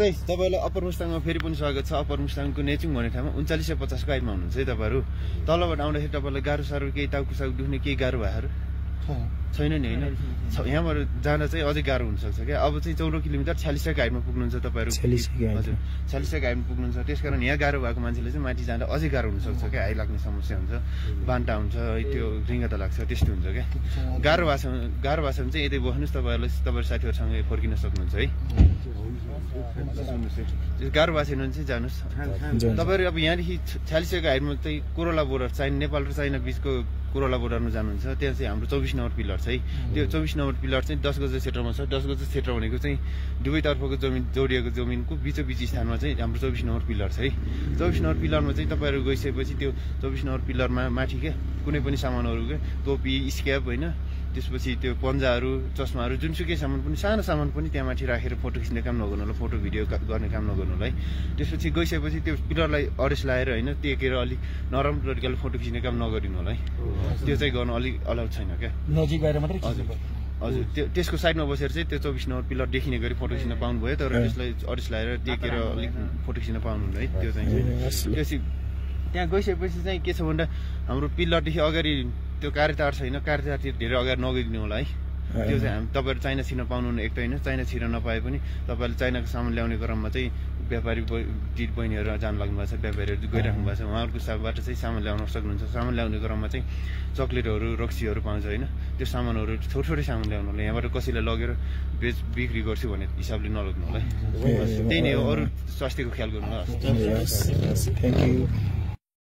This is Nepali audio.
जस्तै तपाईलाई अप्पर मुस्ताङमा फेरि पनि स्वागत छ। अप्पर मुस्ताङको नेचुङ भन्ने ठाउँमा 3950 को हाइटमा हुनुहुन्छ है तपाईहरु। तलबाट आउँदाखेरि तपाईलाई गाह्रो साह्रो केही टाउकुसाउ दुख्ने केही गाह्रो भएर छैन नि हैन। यहाँबाट जाँदा चाहिँ अझै गाह्रो हुन सक्छ क्या। अब चाहिँ 14 किलोमिटर 46 को हाइटमा पुग्नुहुन्छ तपाईहरु। हजुर 46 को हाइटमा पुग्नुहुन्छ। त्यसकारण यहाँ गाह्रो भएको मान्छेले चाहिँ माथि जाँदा अझै गाह्रो हुन सक्छ क्या। हाइ लाग्ने समस्या हुन्छ, बान्टा हुन्छ, त्यो रिङ्गता लाग्छ, त्यस्तो हुन्छ क्या। गाह्रो भाषा चाहिँ यतै बस्नुस्, तपाईहरुले तपाईहरु साथीहरुसँग फर्किन सक्नुहुन्छ है। गाह्रो भाषा हुनुहुन्छ चाहिँ जानुस्। तपाईहरु अब यहाँदेखि 46 को हाइटमा चाहिँ कोरोला बोर्डर चाइना, नेपाल र चाइना बीचको कोरोला बोर्डरमा जानुहुन्छ। त्यहाँ चाहिँ हाम्रो 24 नम्बर पिलर छ है। त्यो 24 नम्बर पिलर चाहिँ 10 गज क्षेत्रमा छ। 10 गज क्षेत्र भनेको चाहिँ दुवैतर्फको जमिन जोडिएको जमिनको बीचोबीच स्थानमा चाहिँ हाम्रो 24 नम्बर पिलर छ है। 24 नम्बर पिलरमा चाहिँ तपाईहरु गइसकेपछि त्यो 24 नम्बर पिलरमा माथि के कुनै पनि सामानहरु के टोपी, स्क्याप हैन, त्यसपछि त्यो पन्जाहरु, चस्माहरु, जुनसुकै सामान पनि, सानो सामान पनि त्यहाँ माथि राखेर फोटो खिच्ने काम नगर्नु होला, फोटो भिडियो गर्ने काम नगर्नु होला है। त्यसपछि गइसकेपछि त्यो पिलरलाई अरेस्ट लाएर हैन टेकेर अलि नरम तरिकाले फोटो खिच्ने काम नगरिनु होला है। त्यो चाहिँ गर्न अलि अलाउड छैन क्या। नजिक गएर मात्रै हजुर त्यसको साइडमा बसेर चाहिँ त्यो 24 नम्बर पिलर देखिने गरी फोटो खिच्न पाउनु भयो। तर त्यसलाई अरेस्ट लाएर टेकेर अलिक फोटो खिच्न पाउनु हुन्न है। त्यो चाहिँ त्यसपछि त्यहाँ गइसकेपछि चाहिँ के छ भन्दा हाम्रो पिलरदेखि अगाडि त्यो कार्यतार छैन, कार्यतारतिर धेरै अगाडि नगइदिनु होला है। त्यो चाहिँ हामी तपाईहरु चाइना छिर्न पाउनुहुन्न। एक त हैन चाइना छिर्न नपाए पनि तपाईहरुले चाइनाको सामान ल्याउने क्रममा चाहिँ व्यापारी दिदी बहिनीहरु जान लाग्नु भएको छ, व्यापारीहरु गइराख्नु भएको छ। उहाँहरुको साथबाट चाहिँ सामान ल्याउन सक्नुहुन्छ। सामान ल्याउने क्रममा चाहिँ चक्लेटहरु, रक्सीहरु पाउँछ हैन। त्यो सामानहरु छोटो सामान ल्याउनु होला। यहाँबाट कसैले लगेर बिक्री गर्छु भन्ने हिसाबले नलग्नु होला है। त्यही नै हो। अरु स्वास्थ्यको ख्याल गर्नु होला। Thank you.